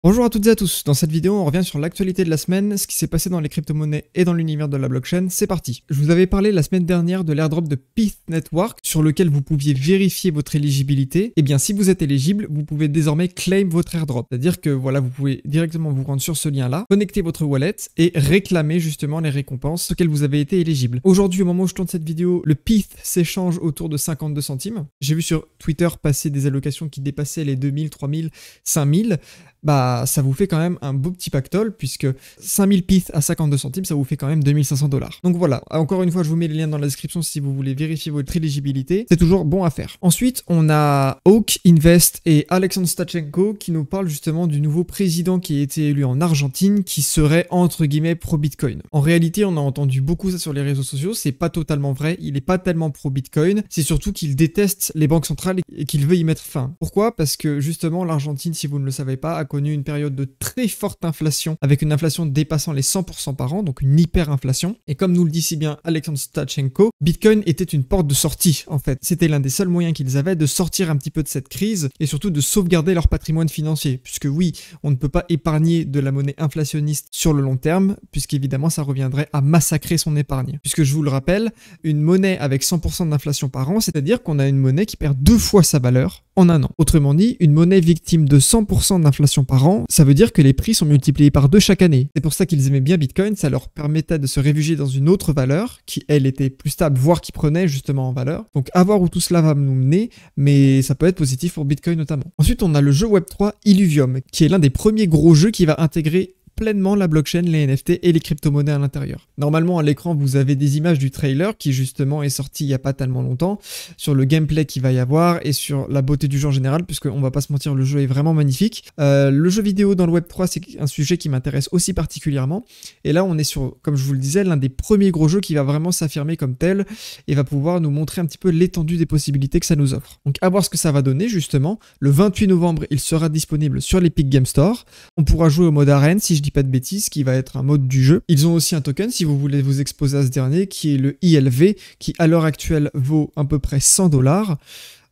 Bonjour à toutes et à tous, dans cette vidéo on revient sur l'actualité de la semaine, ce qui s'est passé dans les crypto-monnaies et dans l'univers de la blockchain, c'est parti. Je vous avais parlé la semaine dernière de l'airdrop de Pyth Network sur lequel vous pouviez vérifier votre éligibilité. Et bien si vous êtes éligible, vous pouvez désormais claim votre airdrop, c'est-à-dire que voilà, vous pouvez directement vous rendre sur ce lien-là, connecter votre wallet et réclamer justement les récompenses auxquelles vous avez été éligible. Aujourd'hui, au moment où je tourne cette vidéo, le Pyth s'échange autour de 52 centimes. J'ai vu sur Twitter passer des allocations qui dépassaient les 2000, 3000, 5000. Bah ça vous fait quand même un beau petit pactole puisque 5000 Pyth à 52 centimes ça vous fait quand même 2500 $. Donc voilà, encore une fois je vous mets les liens dans la description si vous voulez vérifier votre éligibilité, c'est toujours bon à faire. Ensuite on a Hawk Invest et Alexandre Stachenko qui nous parlent justement du nouveau président qui a été élu en Argentine qui serait entre guillemets pro Bitcoin. En réalité on a entendu beaucoup ça sur les réseaux sociaux, c'est pas totalement vrai, il est pas tellement pro Bitcoin, c'est surtout qu'il déteste les banques centrales et qu'il veut y mettre fin. Pourquoi? Parce que justement l'Argentine, si vous ne le savez pas, a connu une période de très forte inflation, avec une inflation dépassant les 100% par an, donc une hyperinflation. Et comme nous le dit si bien Alexandre Stachenko, Bitcoin était une porte de sortie en fait. C'était l'un des seuls moyens qu'ils avaient de sortir un petit peu de cette crise et surtout de sauvegarder leur patrimoine financier. Puisque oui, on ne peut pas épargner de la monnaie inflationniste sur le long terme, puisqu'évidemment ça reviendrait à massacrer son épargne. Puisque je vous le rappelle, une monnaie avec 100% d'inflation par an, c'est-à-dire qu'on a une monnaie qui perd 2 fois sa valeur en un an. Autrement dit, une monnaie victime de 100% d'inflation par an, ça veut dire que les prix sont multipliés par 2 chaque année. C'est pour ça qu'ils aimaient bien Bitcoin, ça leur permettait de se réfugier dans une autre valeur, qui elle était plus stable, voire qui prenait justement en valeur. Donc à voir où tout cela va nous mener, mais ça peut être positif pour Bitcoin notamment. Ensuite on a le jeu Web3 Illuvium, qui est l'un des premiers gros jeux qui va intégrer pleinement la blockchain, les NFT et les crypto-monnaies à l'intérieur. Normalement à l'écran vous avez des images du trailer qui justement est sorti il n'y a pas tellement longtemps, sur le gameplay qu'il va y avoir et sur la beauté du jeu en général, puisque on va pas se mentir, le jeu est vraiment magnifique. Le jeu vidéo dans le Web3 c'est un sujet qui m'intéresse aussi particulièrement, et là on est sur, comme je vous le disais, l'un des premiers gros jeux qui va vraiment s'affirmer comme tel et va pouvoir nous montrer un petit peu l'étendue des possibilités que ça nous offre. Donc à voir ce que ça va donner justement. Le 28 novembre il sera disponible sur l'Epic Game Store, on pourra jouer au mode arène si je dis pas de bêtises, qui va être un mode du jeu. Ils ont aussi un token si vous voulez vous exposer à ce dernier, qui est le ILV, qui à l'heure actuelle vaut à peu près 100 $.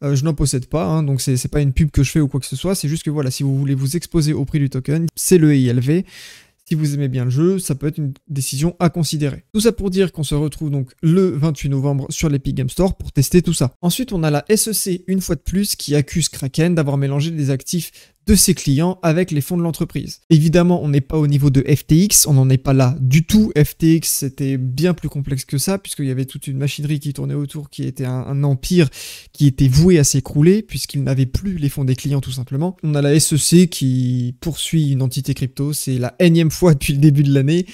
Je n'en possède pas, hein, donc c'est pas une pub que je fais ou quoi que ce soit, c'est juste que voilà, si vous voulez vous exposer au prix du token, c'est le ILV. Si vous aimez bien le jeu, ça peut être une décision à considérer. Tout ça pour dire qu'on se retrouve donc le 28 novembre sur l'Epic Game Store pour tester tout ça. Ensuite, on a la SEC, une fois de plus, qui accuse Kraken d'avoir mélangé des actifs de ses clients avec les fonds de l'entreprise. Évidemment, on n'est pas au niveau de FTX, on n'en est pas là du tout. FTX, c'était bien plus complexe que ça, puisqu'il y avait toute une machinerie qui tournait autour, qui était un empire qui était voué à s'écrouler, puisqu'il n'avait plus les fonds des clients tout simplement. On a la SEC qui poursuit une entité crypto, c'est la énième fois depuis le début de l'année.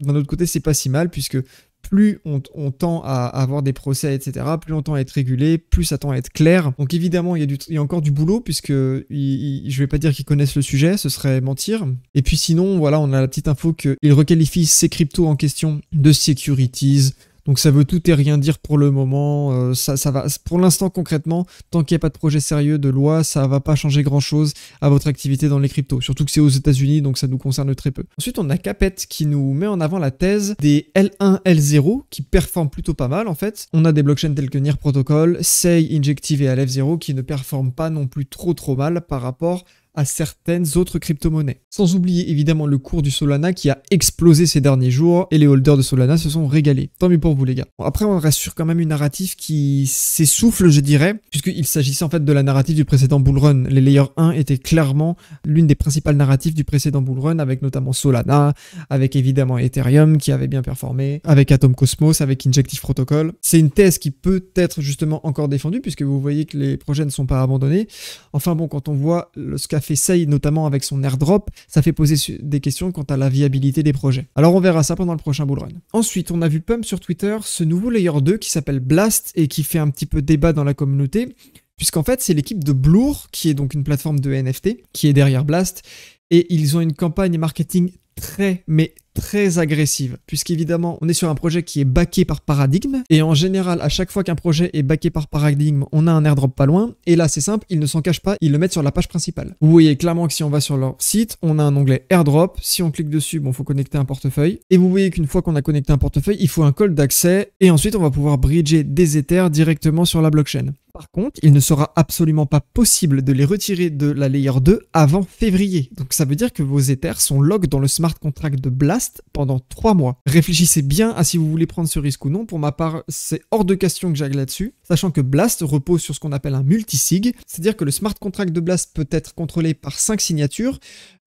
D'un autre côté, c'est pas si mal, puisque plus on tend à avoir des procès, etc., plus on tend à être régulé, plus ça tend à être clair. Donc évidemment, il y a encore du boulot, puisque je vais pas dire qu'ils connaissent le sujet, ce serait mentir. Et puis sinon, voilà, on a la petite info qu'ils requalifient ces cryptos en question de securities. Donc ça veut tout et rien dire pour le moment, ça va, pour l'instant concrètement, tant qu'il n'y a pas de projet sérieux de loi, ça va pas changer grand chose à votre activité dans les cryptos, surtout que c'est aux États-Unis donc ça nous concerne très peu. Ensuite on a Capet qui nous met en avant la thèse des L1, L0 qui performent plutôt pas mal en fait. On a des blockchains tels que Near Protocol, Sei, Injective et Aleph0 qui ne performent pas non plus trop mal par rapport à certaines autres crypto-monnaies. Sans oublier évidemment le cours du Solana qui a explosé ces derniers jours et les holders de Solana se sont régalés. Tant mieux pour vous les gars. Bon, après on reste sur quand même une narrative qui s'essouffle je dirais, puisqu'il s'agissait en fait de la narrative du précédent bullrun. Les Layer 1 étaient clairement l'une des principales narratives du précédent bullrun, avec notamment Solana, avec évidemment Ethereum qui avait bien performé, avec Atom Cosmos, avec Injective Protocol. C'est une thèse qui peut être justement encore défendue puisque vous voyez que les projets ne sont pas abandonnés. Enfin bon, quand on voit ce qu'a fait Sei notamment avec son airdrop, ça fait poser des questions quant à la viabilité des projets. Alors on verra ça pendant le prochain bullrun. Ensuite, on a vu Pump sur Twitter ce nouveau Layer 2 qui s'appelle Blast et qui fait un petit peu débat dans la communauté, puisqu'en fait c'est l'équipe de Blur, qui est donc une plateforme de NFT, qui est derrière Blast, et ils ont une campagne marketing très agressive, puisqu'évidemment on est sur un projet qui est backé par Paradigm, et en général à chaque fois qu'un projet est backé par Paradigm on a un airdrop pas loin, et là c'est simple, ils ne s'en cachent pas, ils le mettent sur la page principale. Vous voyez clairement que si on va sur leur site, on a un onglet airdrop, si on clique dessus, bon faut connecter un portefeuille, et vous voyez qu'une fois qu'on a connecté un portefeuille, il faut un call d'accès, et ensuite on va pouvoir bridger des ethers directement sur la blockchain. Par contre, il ne sera absolument pas possible de les retirer de la Layer 2 avant février. Donc ça veut dire que vos Ethers sont lock dans le smart contract de Blast pendant 3 mois. Réfléchissez bien à si vous voulez prendre ce risque ou non. Pour ma part, c'est hors de question que j'aille là-dessus, sachant que Blast repose sur ce qu'on appelle un multisig, c'est-à-dire que le smart contract de Blast peut être contrôlé par 5 signatures,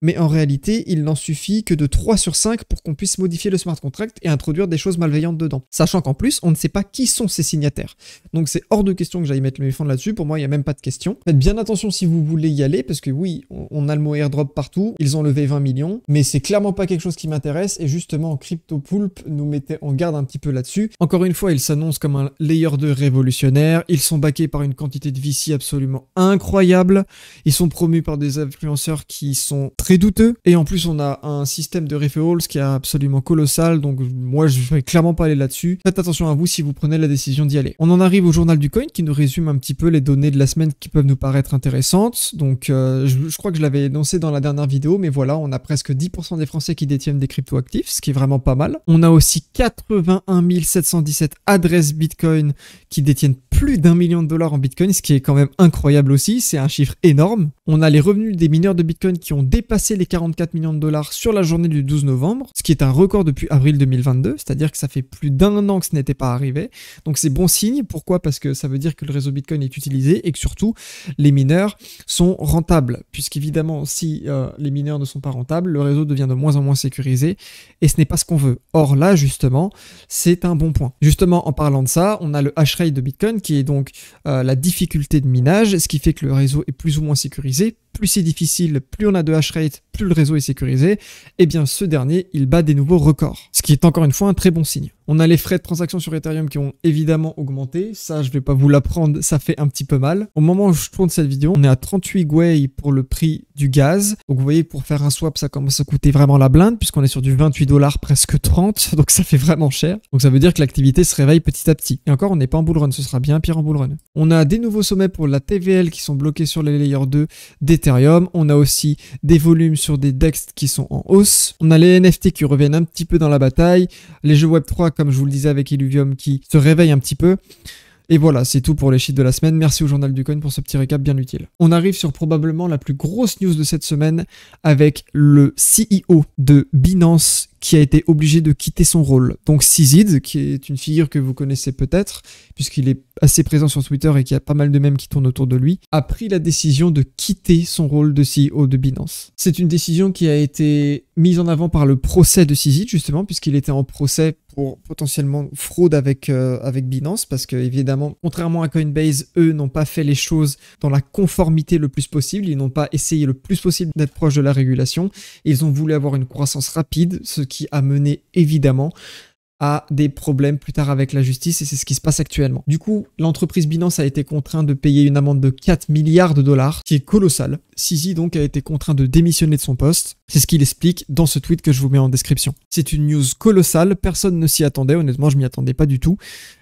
mais en réalité, il n'en suffit que de 3 sur 5 pour qu'on puisse modifier le smart contract et introduire des choses malveillantes dedans. Sachant qu'en plus, on ne sait pas qui sont ces signataires. Donc c'est hors de question que j'aille mettre mes fonds là-dessus, pour moi il n'y a même pas de question. Faites bien attention si vous voulez y aller, parce que oui, on a le mot airdrop partout, ils ont levé 20 millions, mais c'est clairement pas quelque chose qui m'intéresse, et justement CryptoPulp nous mettait en garde un petit peu là-dessus. Encore une fois, ils s'annoncent comme un layer 2 révolutionnaire, ils sont backés par une quantité de VC absolument incroyable, ils sont promus par des influenceurs qui sont très douteux, et en plus on a un système de referrals qui est absolument colossal, donc moi je vais clairement pas aller là-dessus. Faites attention à vous si vous prenez la décision d'y aller. On en arrive au journal du coin qui nous résume un petit peu les données de la semaine qui peuvent nous paraître intéressantes. Donc je crois que je l'avais énoncé dans la dernière vidéo, mais voilà, on a presque 10% des Français qui détiennent des crypto-actifs, ce qui est vraiment pas mal. On a aussi 81 717 adresses Bitcoin qui détiennent plus d'1 million de dollars en Bitcoin, ce qui est quand même incroyable aussi, c'est un chiffre énorme. On a les revenus des mineurs de Bitcoin qui ont dépassé les 44 millions de dollars sur la journée du 12 novembre, ce qui est un record depuis avril 2022, c'est-à-dire que ça fait plus d'1 an que ce n'était pas arrivé. Donc c'est bon signe. Pourquoi? Parce que ça veut dire que le réseau Bitcoin est utilisé et que surtout les mineurs sont rentables, puisqu'évidemment si les mineurs ne sont pas rentables, le réseau devient de moins en moins sécurisé et ce n'est pas ce qu'on veut. Or là justement, c'est un bon point. Justement en parlant de ça, on a le hash rate de Bitcoin qui est donc la difficulté de minage, ce qui fait que le réseau est plus ou moins sécurisé. Plus c'est difficile, plus on a de hash rate, plus le réseau est sécurisé, et bien ce dernier, il bat des nouveaux records. Ce qui est encore une fois un très bon signe. On a les frais de transaction sur Ethereum qui ont évidemment augmenté, ça je vais pas vous l'apprendre, ça fait un petit peu mal. Au moment où je tourne cette vidéo, on est à 38 gwei pour le prix du gaz. Donc vous voyez, pour faire un swap, ça commence à coûter vraiment la blinde, puisqu'on est sur du 28 $, presque 30, donc ça fait vraiment cher. Donc ça veut dire que l'activité se réveille petit à petit. Et encore, on n'est pas en bull run, ce sera bien pire en bull run. On a des nouveaux sommets pour la TVL qui sont bloqués sur les layers 2 d'Ethereum. On a aussi des volumes sur des DEX qui sont en hausse. On a les NFT qui reviennent un petit peu dans la bataille. Les jeux Web3, comme je vous le disais avec Illuvium, qui se réveillent un petit peu. Et voilà, c'est tout pour les chiffres de la semaine. Merci au Journal du Coin pour ce petit récap bien utile. On arrive sur probablement la plus grosse news de cette semaine avec le CEO de Binance qui a été obligé de quitter son rôle. Donc Syzyd, qui est une figure que vous connaissez peut-être, puisqu'il est assez présent sur Twitter et qu'il y a pas mal de mèmes qui tournent autour de lui, a pris la décision de quitter son rôle de CEO de Binance. C'est une décision qui a été mise en avant par le procès de Syzyd, justement, puisqu'il était en procès pour potentiellement fraude avec Binance, parce que évidemment, contrairement à Coinbase, eux n'ont pas fait les choses dans la conformité le plus possible, ils n'ont pas essayé le plus possible d'être proche de la régulation, ils ont voulu avoir une croissance rapide, ce qui a mené évidemment à des problèmes plus tard avec la justice, et c'est ce qui se passe actuellement. Du coup, l'entreprise Binance a été contrainte de payer une amende de 4 milliards de dollars, qui est colossale. Syzyd donc a été contraint de démissionner de son poste. C'est ce qu'il explique dans ce tweet que je vous mets en description. C'est une news colossale, personne ne s'y attendait, honnêtement je m'y attendais pas du tout.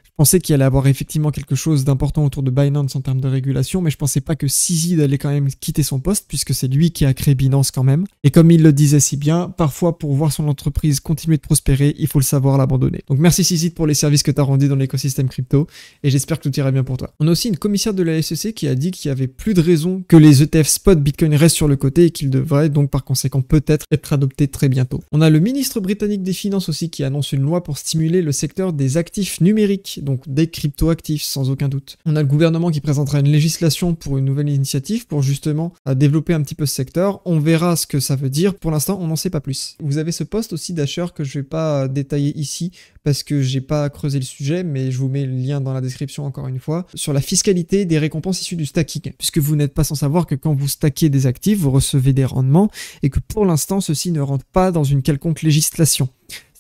Je pensais qu'il allait avoir effectivement quelque chose d'important autour de Binance en termes de régulation, mais je pensais pas que Syzyd allait quand même quitter son poste, puisque c'est lui qui a créé Binance quand même. Et comme il le disait si bien, parfois pour voir son entreprise continuer de prospérer, il faut le savoir l'abandonner. Donc merci Syzyd pour les services que tu as rendus dans l'écosystème crypto, et j'espère que tout ira bien pour toi. On a aussi une commissaire de la SEC qui a dit qu'il y avait plus de raison que les ETF spot Bitcoin restent sur le côté et qu'ils devraient donc par conséquent peut-être être adoptés très bientôt. On a le ministre britannique des Finances aussi qui annonce une loi pour stimuler le secteur des actifs numériques, donc des crypto-actifs sans aucun doute. On a le gouvernement qui présentera une législation pour une nouvelle initiative pour justement développer un petit peu ce secteur. On verra ce que ça veut dire. Pour l'instant, on n'en sait pas plus. Vous avez ce post aussi d'Asher que je vais pas détailler ici parce que j'ai pas creusé le sujet, mais je vous mets le lien dans la description encore une fois, sur la fiscalité des récompenses issues du stacking. Puisque vous n'êtes pas sans savoir que quand vous stackez des actifs, vous recevez des rendements et que pour l'instant, ceux-ci ne rentrent pas dans une quelconque législation.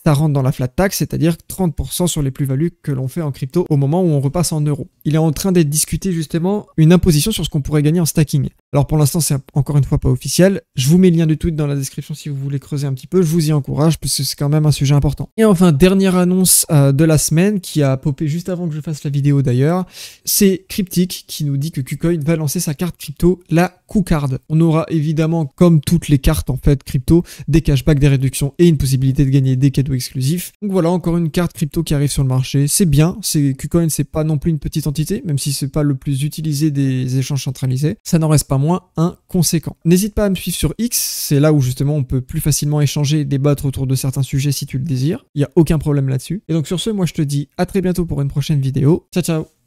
Ça rentre dans la flat tax, c'est-à-dire 30% sur les plus-values que l'on fait en crypto au moment où on repasse en euros. Il est en train d'être discuté justement une imposition sur ce qu'on pourrait gagner en stacking. Alors pour l'instant, c'est encore une fois pas officiel. Je vous mets le lien du tweet dans la description si vous voulez creuser un petit peu. Je vous y encourage parce que c'est quand même un sujet important. Et enfin, dernière annonce de la semaine qui a popé juste avant que je fasse la vidéo d'ailleurs. C'est Cryptic qui nous dit que KuCoin va lancer sa carte crypto, la KuCard. On aura évidemment, comme toutes les cartes en fait crypto, des cashbacks, des réductions et une possibilité de gagner des cadeaux exclusifs. Donc voilà, encore une carte crypto qui arrive sur le marché. C'est bien. KuCoin, c'est pas non plus une petite entité, même si c'est pas le plus utilisé des échanges centralisés. Ça n'en reste pas moins inconséquent. N'hésite pas à me suivre sur X, c'est là où justement on peut plus facilement échanger et débattre autour de certains sujets si tu le désires. Il n'y a aucun problème là-dessus. Et donc sur ce, moi je te dis à très bientôt pour une prochaine vidéo. Ciao ciao.